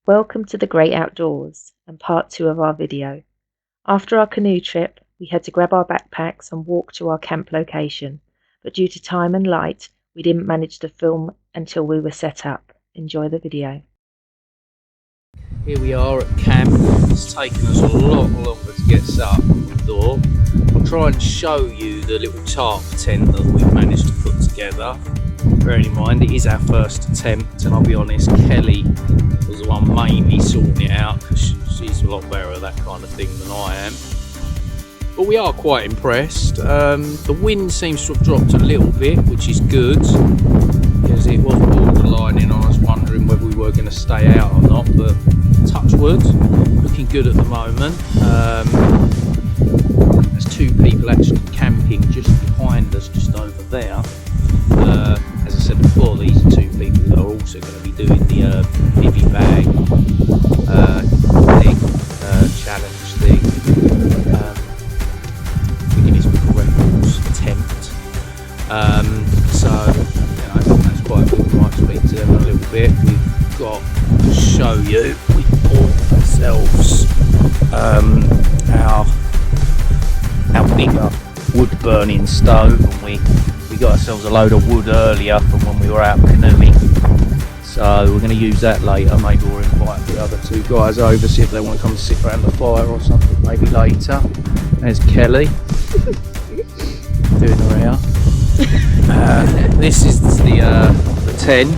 Welcome to the great outdoors and part 2 of our video. After our canoe trip, we had to grab our backpacks and walk to our camp location, but due to time and light, we didn't manage to film until we were set up. Enjoy the video. Here we are at camp. It's taken us a lot longer to get set up than we thought. I'll try and show you the little tarp tent that we've managed to put together. Bearing in mind it is our first attempt, and I'll be honest, Kelly was the one mainly sorting it out because she's a lot better at that kind of thing than I am. But we are quite impressed. The wind seems to have dropped a little bit, which is good, because it was borderlining on us wondering whether we were going to stay out or not, but touch wood, looking good at the moment. There's two people actually camping just behind us, just over there. As I said before, these are two people that are also going to be doing the bivvy bag thing, challenge thing, Guinness Book of Records attempt. So, you know, that's quite good. We might speak to them a little bit. We've got to show you, we bought ourselves our bigger wood burning stove, and we got ourselves a load of wood earlier from when we were out canoeing, so we're going to use that later. Maybe we'll invite the other two guys over, see if they want to come and sit around the fire or something, maybe later. There's Kelly doing her hair. This is the tent.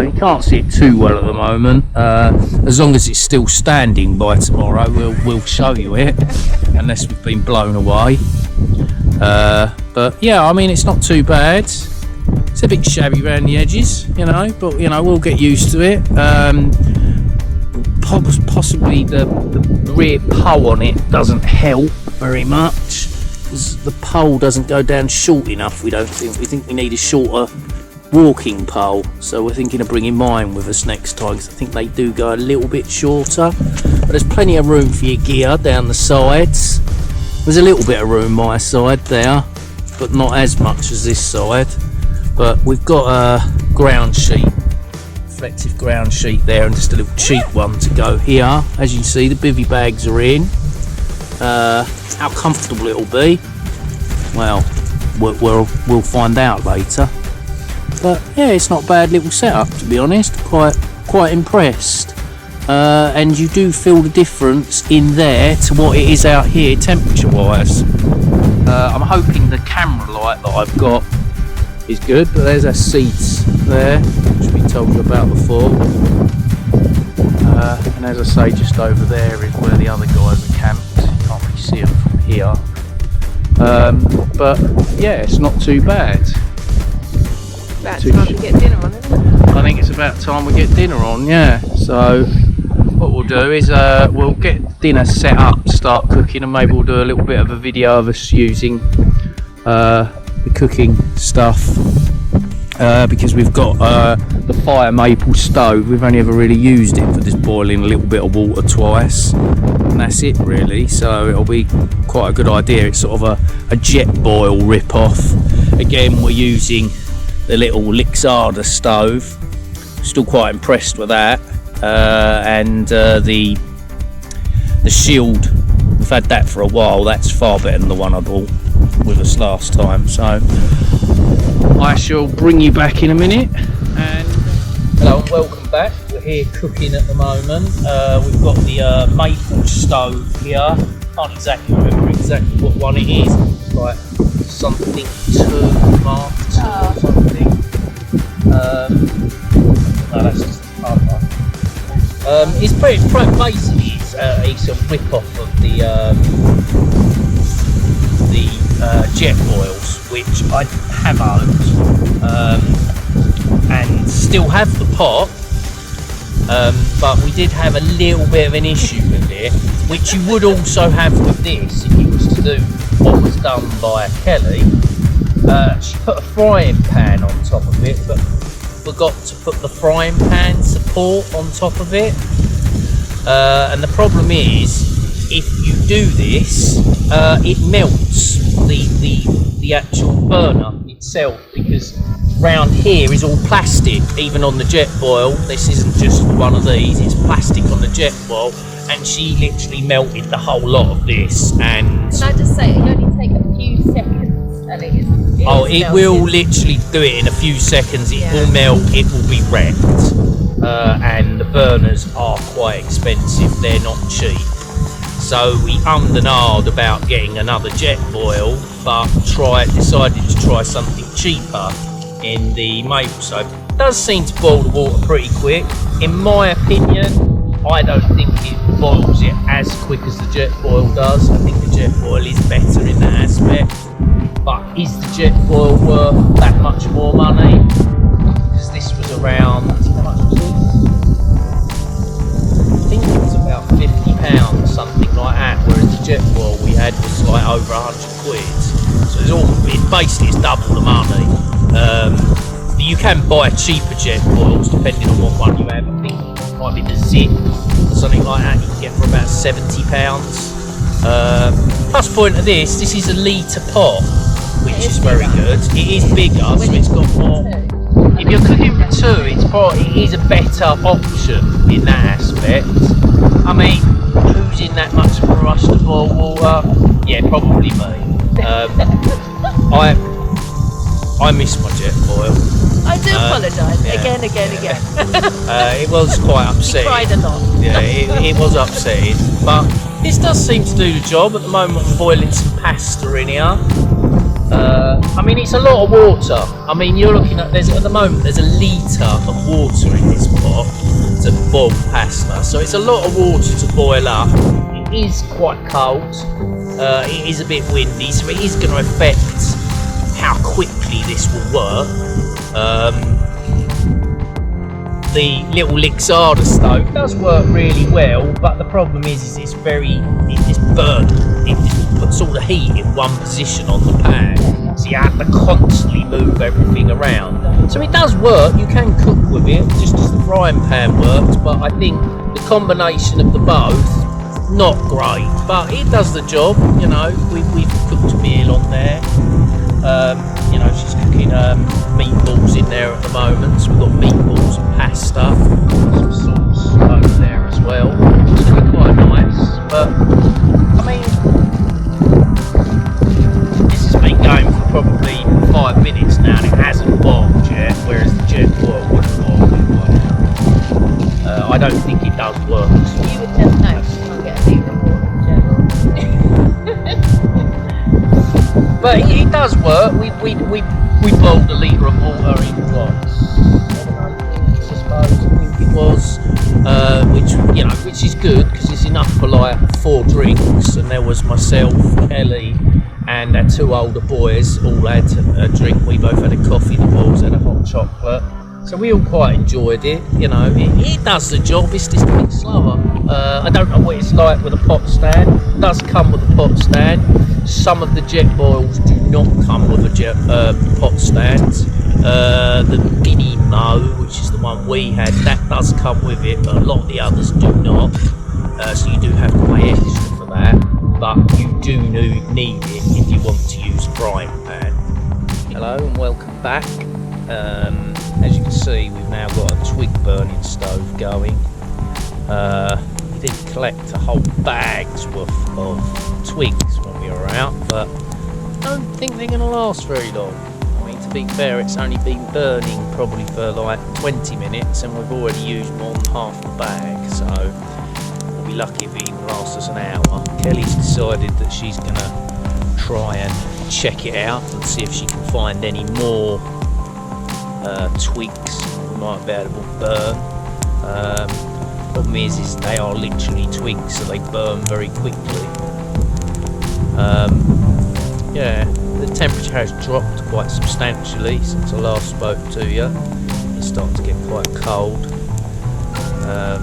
You can't see it too well at the moment. As long as it's still standing by tomorrow, we'll show you it, unless we've been blown away. But yeah, I mean, it's not too bad. It's a bit shabby around the edges, you know, but you know, we'll get used to it. Possibly the rear pole on it doesn't help very much, because the pole doesn't go down short enough. We think we need a shorter walking pole, so we're thinking of bringing mine with us next time, because I think they do go a little bit shorter. But there's plenty of room for your gear down the sides. There's a little bit of room my side there, but not as much as this side. But we've got a ground sheet, reflective ground sheet there, and just a little cheap one to go here. As you can see, the bivvy bags are in. How comfortable it'll be, well, we'll find out later. But yeah, it's not a bad little setup, to be honest. Quite impressed. And you do feel the difference in there to what it is out here temperature wise. I'm hoping the camera light that I've got is good, but there's our seats there, which we told you about before. And as I say, just over there is where the other guys are camped. You can't really see them from here. But yeah, it's not too bad. About time to get dinner on, isn't it? I think it's about time we get dinner on, yeah. So what we'll do is we'll get dinner set up, start cooking, and maybe we'll do a little bit of a video of us using the cooking stuff, because we've got the fire maple stove. We've only ever really used it for just boiling a little bit of water twice, and that's it really. So it'll be quite a good idea. It's sort of a jet boil rip-off. Again, we're using the little Lixada stove. Still quite impressed with that. And the shield, we've had that for a while. That's far better than the one I bought with us last time. So I shall bring you back in a minute. And hello and welcome back. We're here cooking at the moment. We've got the maple stove here. Can't exactly remember what one it is. It's like something 2 Mark 2 or something. No, that's just the cover. It's basically it's a rip-off of the jet boils, which I have owned, and still have the pot, but we did have a little bit of an issue with it, which you would also have with this if you was to do what was done by Kelly. She put a frying pan on top of it, but forgot to put the frying pan support on top of it. And the problem is, if you do this, it melts the actual burner itself, because round here is all plastic, even on the jet boil. This isn't just one of these, it's plastic on the jet boil, and she literally melted the whole lot of this. And can I just say, it only take a few seconds and it will literally do it in a few seconds. It will melt, it will be wrecked. And the burners are quite expensive, they're not cheap. So we ummed and ahed about getting another jet boil, but decided to try something cheaper in the maple soap. It does seem to boil the water pretty quick. In my opinion, I don't think it boils it as quick as the jet boil does. I think the jet boil is better in that aspect. But is the jet boil worth that much more money? Because this was around, how much was it? I think it was about £50, something like that, whereas the jet boil we had was like over 100 quid. So basically it's double the money. You can buy cheaper jet boils depending on what one you have. I think it might be the Zip or something like that, you can get for about £70. Plus point of this is a litre pot, which is very good. It is bigger, so it's got more. If you're cooking for two, it is a better option in that aspect. I mean, who's in that much of a rush to boil water? Yeah, probably me. I miss my jet boil. I do apologise again. It was quite upsetting. You cried a lot. Yeah, it was upsetting, but this does seem to do the job. At the moment I'm boiling some pasta in here. I mean, it's a lot of water. I mean, you're looking at, at the moment there's a litre of water in this pot to boil pasta, so it's a lot of water to boil up. It is quite cold, it is a bit windy, so it is going to affect how quickly this will work. The little Lixada stove does work really well, but the problem is it's burnt. It just puts all the heat in one position on the pan, so you have to constantly move everything around. So it does work, you can cook with it, just as the frying pan works, but I think the combination of the both, not great, but it does the job. You know, we've cooked a meal on there. You know, she's cooking meatballs in there at the moment, so we've got meatballs and pasta, some sauce over there as well. It's looking quite nice, but I mean, this has been going for probably 5 minutes now and it hasn't boiled yet, whereas the jet boil would have boiled it by now. I don't think it does work. You would just know you can't get a litre of water in general. But it does work. We boiled a litre of water in what, 7, 8 minutes, I suppose. I think it was, which is good because it's enough for like 4 drinks. And there was myself, Kelly, and our 2 older boys all had a drink. We both had a coffee. The boys had a hot chocolate. So we all quite enjoyed it. You know, it does the job. It's just a bit slower. I don't know what it's like with a pot stand. It does come with a pot stand. Some of the jet boils do not come with a pot stand. The DD Hammock, which is the one we had, that does come with it, but a lot of the others do not. So you do have to pay extra for that. But you do need it if you want to use a frying pan. Hello and welcome back. As you can see, we've now got a twig burning stove going. We did collect a whole bag's worth of twigs when we were out, but I don't think they're going to last very long. I mean, to be fair, it's only been burning probably for like 20 minutes and we've already used more than half the bag, so we'll be lucky if it even lasts us an hour. Kelly's decided that she's going to try and check it out and see if she can find any more twigs we might be able to burn. Problem is they are literally twigs, so they burn very quickly. Yeah, the temperature has dropped quite substantially since I last spoke to you. It's starting to get quite cold, but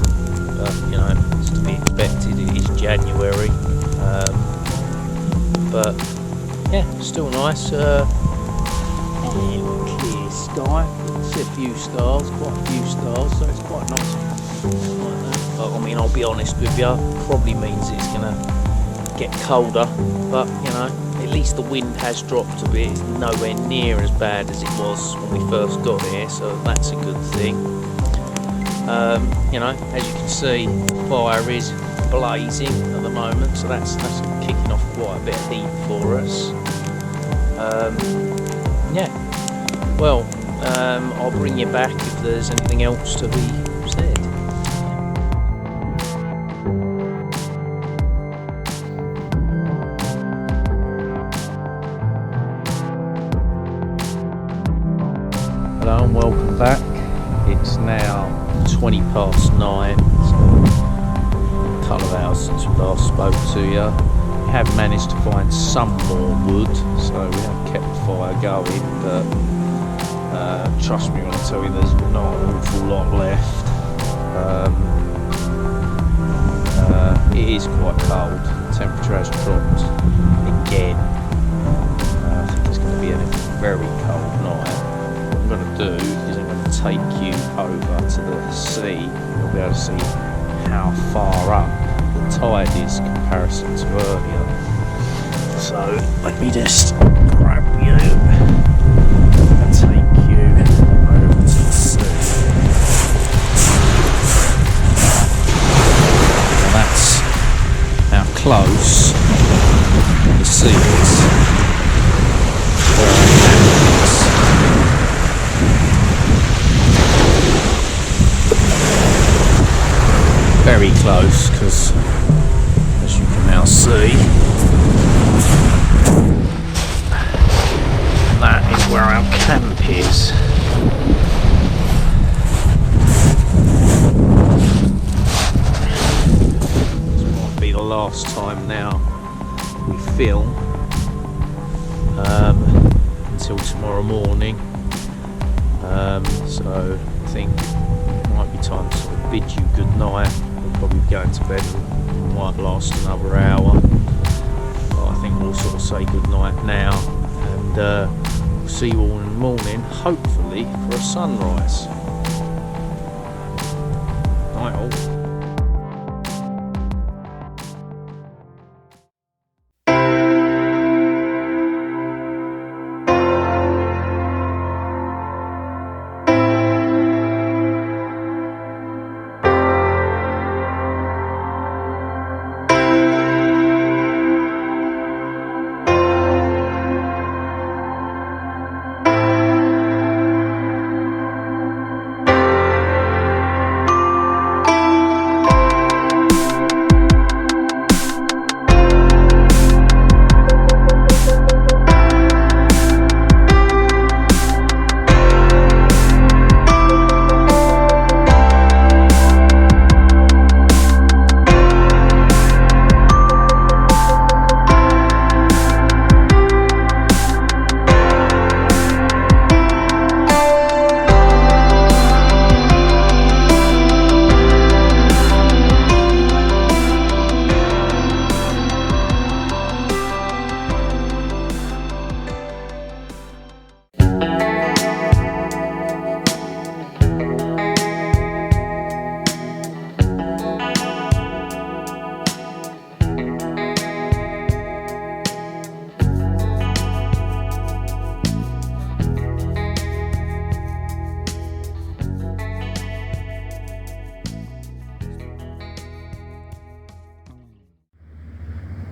you know, it's to be expected. It is January, but yeah, still nice. Clear sky, see a few stars, quite a few stars, so it's quite nice. But I mean, I'll be honest with you, probably means it's gonna get colder, but you know, at least the wind has dropped a bit. It's nowhere near as bad as it was when we first got here, so that's a good thing. You know, as you can see, the fire is blazing at the moment, so that's kicking off quite a bit of heat for us. Yeah, well, I'll bring you back if there's anything else to be said. Hello and welcome back. It's now 20 past 9, so a couple of hours since we last spoke to you. We have managed to find some more wood, so we have kept the fire going, but trust me when I tell you there's not an awful lot left. It is quite cold, the temperature has dropped again. I think it's going to be a very cold night. What I'm going to do is I'm going to take you over to the sea. You'll be able to see how far up the tide is in comparison to earlier. So let me just grab you and take you over to the sea. Now that's how close the sea is where I am. Very close, because as you can now see, that is where our camp is. This might be the last time now we film until tomorrow morning, so I think it might be time to sort of bid you good night. Probably going to bed, it might last another hour, but I think we'll sort of say good night now, and we'll see you all in the morning, hopefully for a sunrise. Night all.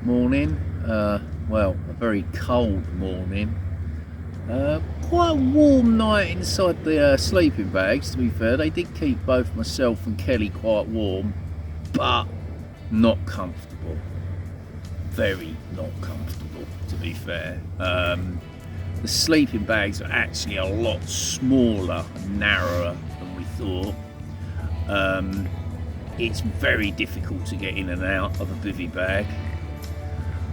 Morning, well, a very cold morning. Quite a warm night inside the sleeping bags, to be fair. They did keep both myself and Kelly quite warm, but not comfortable. Very not comfortable, to be fair. The sleeping bags are actually a lot smaller and narrower than we thought. It's very difficult to get in and out of a bivvy bag.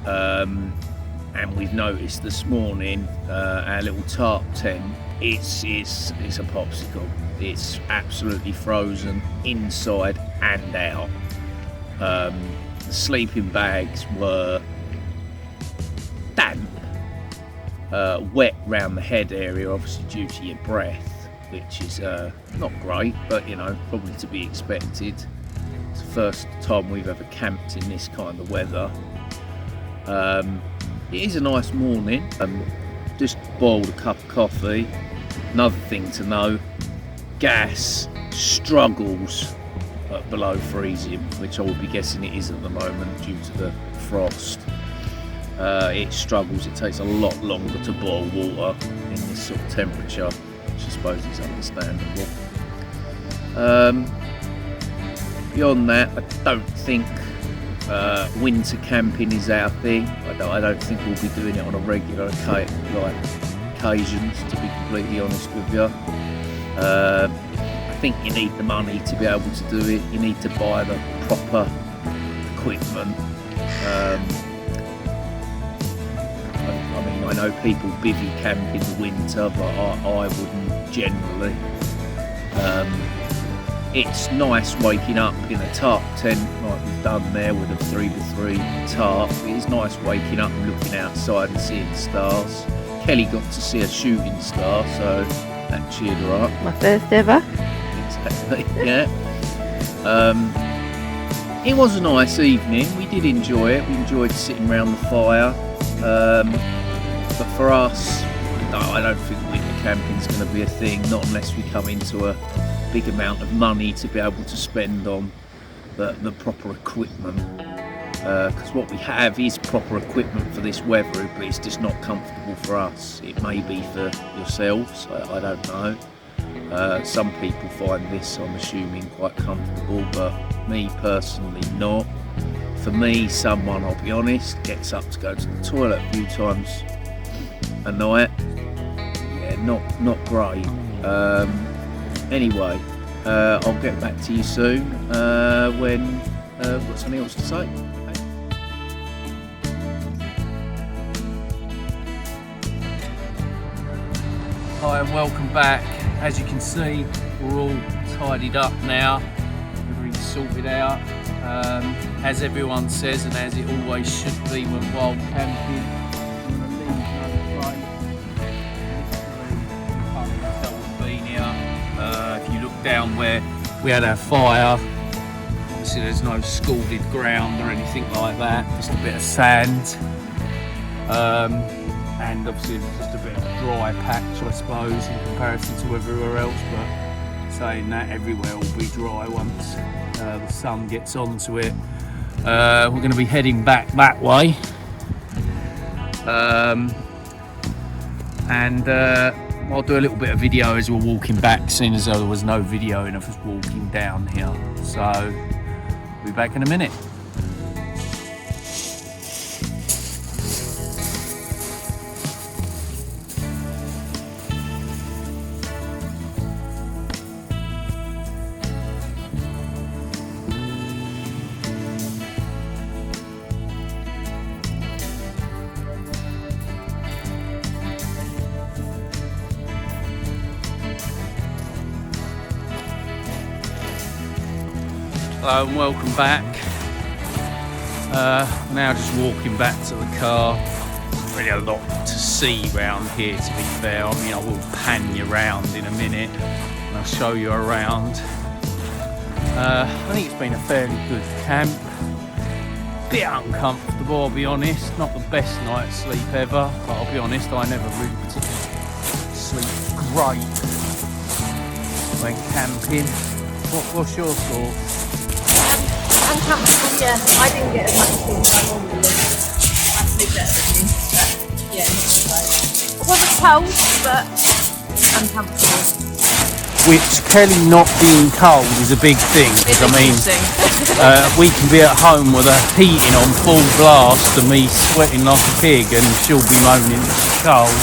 And we've noticed this morning our little tarp tent, it's a popsicle. It's absolutely frozen inside and out. The sleeping bags were damp, wet round the head area, obviously due to your breath, which is not great, but you know, probably to be expected. It's the first time we've ever camped in this kind of weather. it is a nice morning. Just boiled a cup of coffee. Another thing to know, gas struggles at below freezing, which I would be guessing it is at the moment due to the frost. It struggles, it takes a lot longer to boil water in this sort of temperature, which I suppose is understandable. Beyond that, I don't think winter camping is our thing. I don't think we'll be doing it on a regular occasions, to be completely honest with you. I think you need the money to be able to do it. You need to buy the proper equipment. I mean, I know people bivvy camp in the winter, but I wouldn't generally. It's nice waking up in a tarp tent like we've done there with a 3x3 tarp. It is nice waking up and looking outside and seeing stars. Kelly got to see a shooting star, so that cheered her up. My first ever. Exactly, yeah. It was a nice evening. We did enjoy it. We enjoyed sitting around the fire. But for us, no, I don't think winter camping's going to be a thing, not unless we come into a big amount of money to be able to spend on the proper equipment. Because what we have is proper equipment for this weather, but it's just not comfortable for us. It may be for yourselves, I don't know. Some people find this, I'm assuming, quite comfortable, but me personally not. For me, someone, I'll be honest, gets up to go to the toilet a few times a night. Yeah, not great. Anyway, I'll get back to you soon when got something else to say. Hi and welcome back. As you can see, we're all tidied up now. Everything's sorted out. As everyone says, and as it always should be when wild camping, if you look down where we had our fire, obviously there's no scalded ground or anything like that, just a bit of sand. And obviously it's just a bit of a dry patch, I suppose, in comparison to everywhere else, but saying that, everywhere will be dry once the sun gets onto it. We're going to be heading back that way, and I'll do a little bit of video as we're walking back, seeing as though there was no video of us walking down here. So we'll be back in a minute. Hello and welcome back. Now just walking back to the car. Really a lot to see round here, to be fair. I mean, I will pan you around in a minute and I'll show you around. I think it's been a fairly good camp. Bit uncomfortable, I'll be honest. Not the best night's sleep ever, but I'll be honest, I never really particularly sleep great when camping. What's your thoughts? Uncomfortable, yeah. I didn't get as much sleep as I normally would. I sleep better than you, but yeah, not so great. I wasn't cold, but uncomfortable. Which Kelly not being cold is a big thing. It's I mean, we can be at home with a heating on full blast and me sweating like a pig, and she'll be moaning it's cold.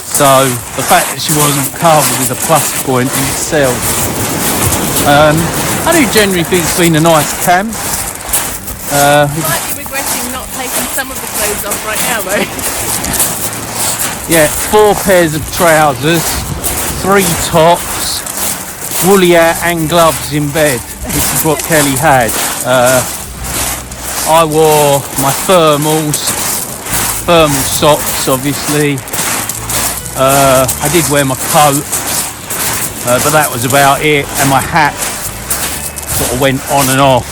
So the fact that she wasn't cold is a plus point in itself. I do generally think it's been a nice camp. Might be regretting not taking some of the clothes off right now though. Yeah, 4 pairs of trousers, 3 tops, woolly hat and gloves in bed, which is what Kelly had. I wore my thermal socks obviously. I did wear my coat, but that was about it, and my hat sort of went on and off,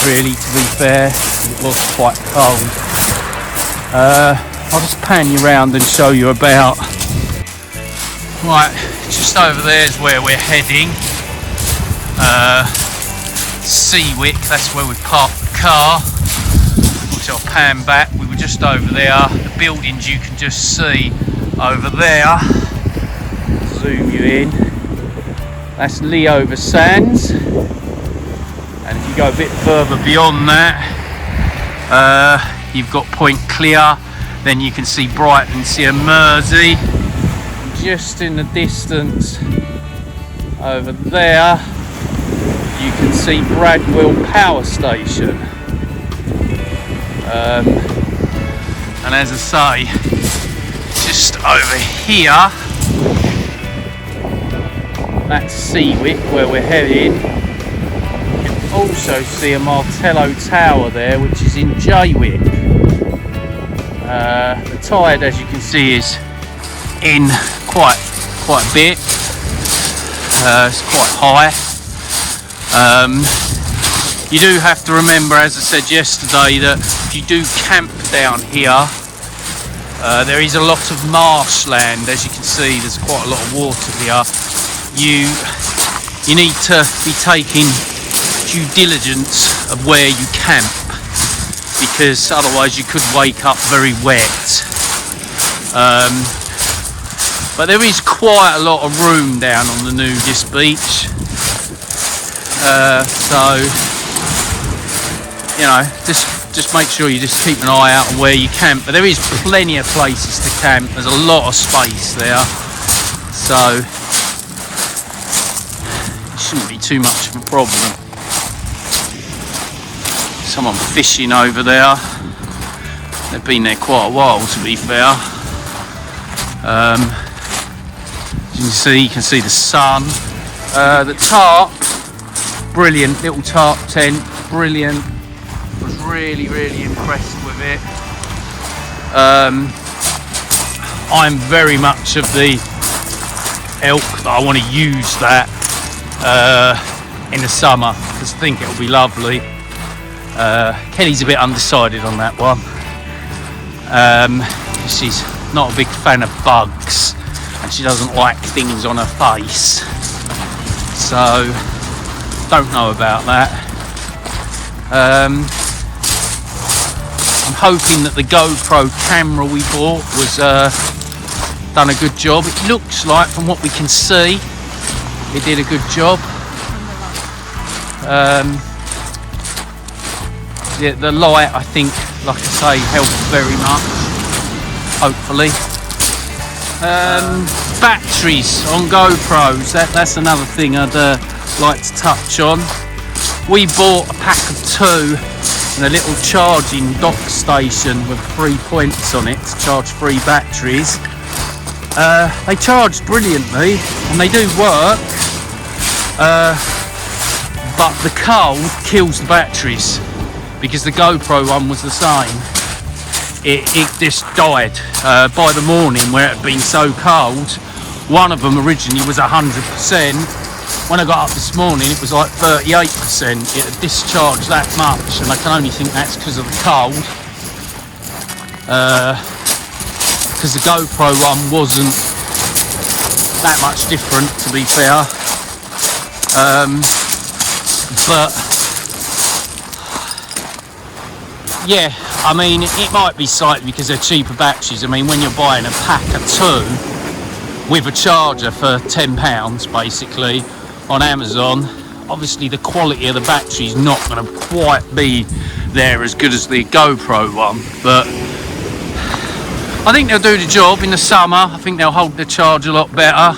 really, to be fair, it was quite cold. I'll just pan you around and show you about. Right, just over there is where we're heading. Seawick, that's where we parked the car. Which I'll pan back. We were just over there. The buildings you can just see over there. Zoom you in. That's Leover Sands. And if you go a bit further beyond that, you've got Point Clear. Then you can see Brighton, see a Mersey. Just in the distance over there, you can see Bradwell Power Station. And as I say, just over here, that's Seawick where we're headed. You can also see a Martello Tower there, which is in Jaywick. The tide, as you can see, is in quite a bit. It's quite high. You do have to remember, as I said yesterday, that if you do camp down here, there is a lot of marshland. As you can see, there's quite a lot of water here. You need to be taking due diligence of where you camp, because otherwise you could wake up very wet. But there is quite a lot of room down on the nudist beach, so you know, just make sure you just keep an eye out on where you camp. But there is plenty of places to camp. There's a lot of space there, so it shouldn't be too much of a problem. Someone fishing over there. They've been there quite a while, to be fair. As you can see the sun. The tarp, brilliant little tarp tent, brilliant. Was really impressed with it. I'm very much of the ilk that I want to use that in the summer, because I think it'll be lovely. Kelly's a bit undecided on that one. She's not a big fan of bugs, and she doesn't like things on her face, so don't know about that. I'm hoping that the GoPro camera we bought was done a good job. It looks like, from what we can see, it did a good job. The light, I think, like I say, helped very much, hopefully. Batteries on GoPros, that's another thing I'd like to touch on. We bought a pack of 2 and a little charging dock station with 3 points on it to charge 3 batteries. They charge brilliantly and they do work, but the cold kills the batteries, because the GoPro one was the same. It just died by the morning, where it had been so cold. One of them originally was 100%. When I got up this morning, it was like 38%. It had discharged that much, and I can only think that's because of the cold. Because the GoPro one wasn't that much different, to be fair. But yeah, I mean, it might be slightly because they're cheaper batteries. I mean, when you're buying a pack of 2 with a charger for £10 basically on Amazon, obviously the quality of the battery is not going to quite be there as good as the GoPro one, but I think they'll do the job in the summer. I think they'll hold the charge a lot better.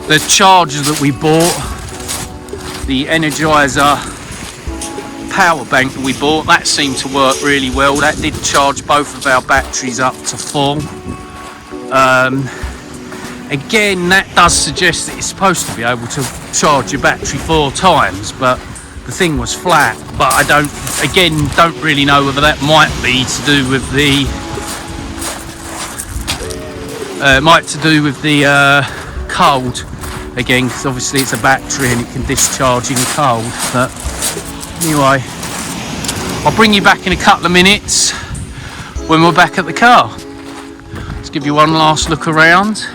The charger that we bought, the Energizer power bank that we bought, that seemed to work really well. That did charge both of our batteries up to full. Again, that does suggest that it's supposed to be able to charge your battery 4 times, but the thing was flat. But I don't really know whether that might be to do with the cold again, because obviously it's a battery and it can discharge in cold. But anyway, I'll bring you back in a couple of minutes when we're back at the car. Let's give you one last look around.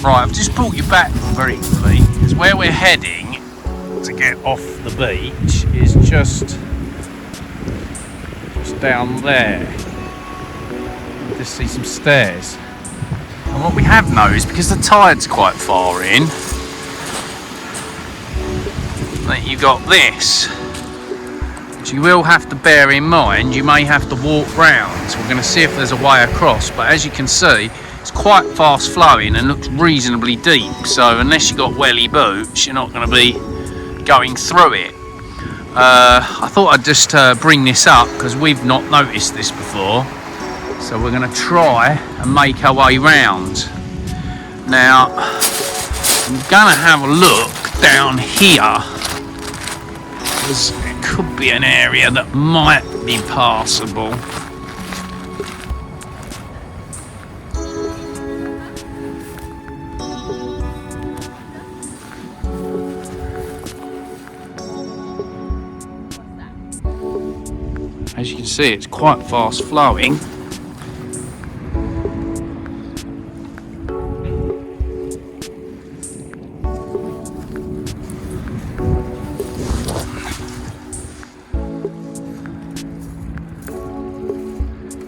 Right, I've just brought you back very quickly because where we're heading to get off the beach is just down there. You just see some stairs. And what we have noticed, because the tide's quite far in, that you've got this, which you will have to bear in mind. You may have to walk round. So we're going to see if there's a way across, but as you can see, it's quite fast flowing and looks reasonably deep, so unless you've got welly boots, you're not going to be going through it. I thought I'd just bring this up because we've not noticed this before, so we're going to try and make our way round. Now I'm going to have a look down here because it could be an area that might be passable. As you can see, it's quite fast flowing.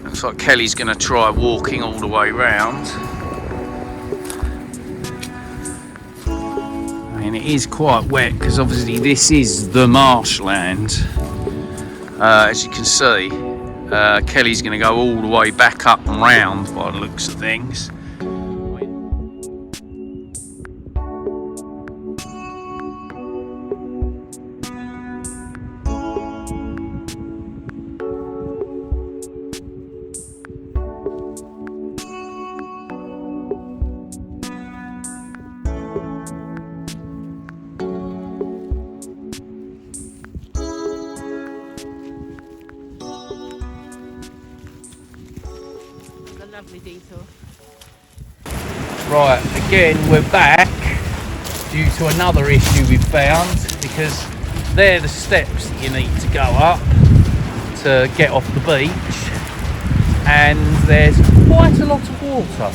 Looks like Kelly's going to try walking all the way round. I mean, it is quite wet because obviously this is the marshland. As you can see, Kelly's going to go all the way back up and round by the looks of things. Lovely detour. Right, again we're back due to another issue we've found, because they're the steps that you need to go up to get off the beach, and there's quite a lot of water.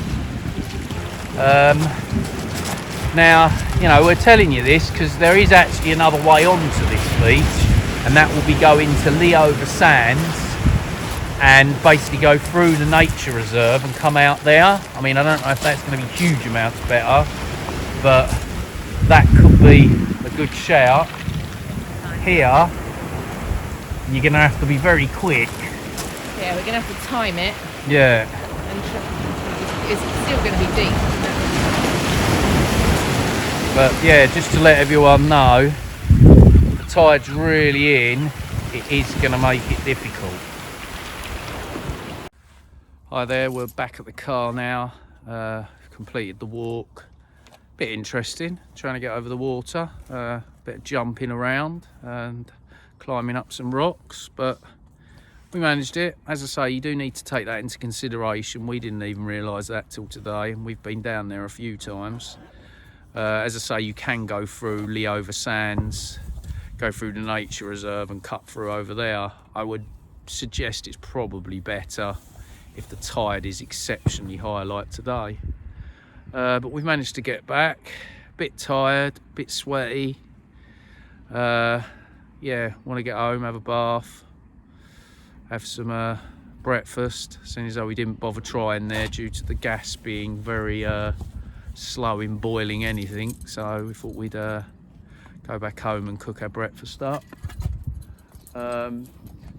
Now, you know, we're telling you this because there is actually another way onto this beach, and that will be going to Leover Sands and basically go through the nature reserve and come out there. I mean, I don't know if that's going to be huge amounts better, but that could be a good shout. Here, you're going to have to be very quick. Yeah, we're going to have to time it. Yeah. And it's still going to be deep. But yeah, just to let everyone know, if the tide's really in, it is going to make it difficult. Hi there, we're back at the car now. Completed the walk. Bit interesting, trying to get over the water. Bit of jumping around and climbing up some rocks, but we managed it. As I say, you do need to take that into consideration. We didn't even realise that till today, and we've been down there a few times. As I say, you can go through Leover Sands, go through the nature reserve and cut through over there. I would suggest it's probably better if the tide is exceptionally high like today. But we've managed to get back. A bit tired, a bit sweaty. Yeah, want to get home, have a bath, have some breakfast, seeing as though we didn't bother trying there due to the gas being very slow in boiling anything. So we thought we'd go back home and cook our breakfast up.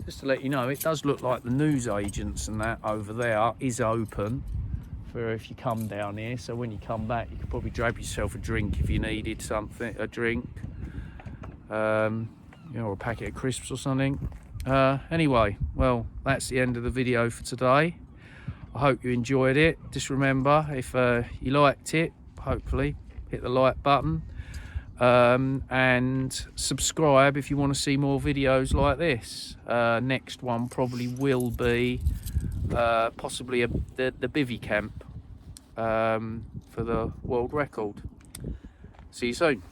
Just to let you know, it does look like the news agents and that over there is open for if you come down here. So when you come back, you could probably grab yourself a drink if you needed something, a drink, you know, or a packet of crisps or something. Anyway, well, that's the end of the video for today. I hope you enjoyed it. Just remember, if you liked it, hopefully hit the like button. And subscribe if you want to see more videos like this. Next one probably will be possibly the bivvy camp for the world record. See you soon.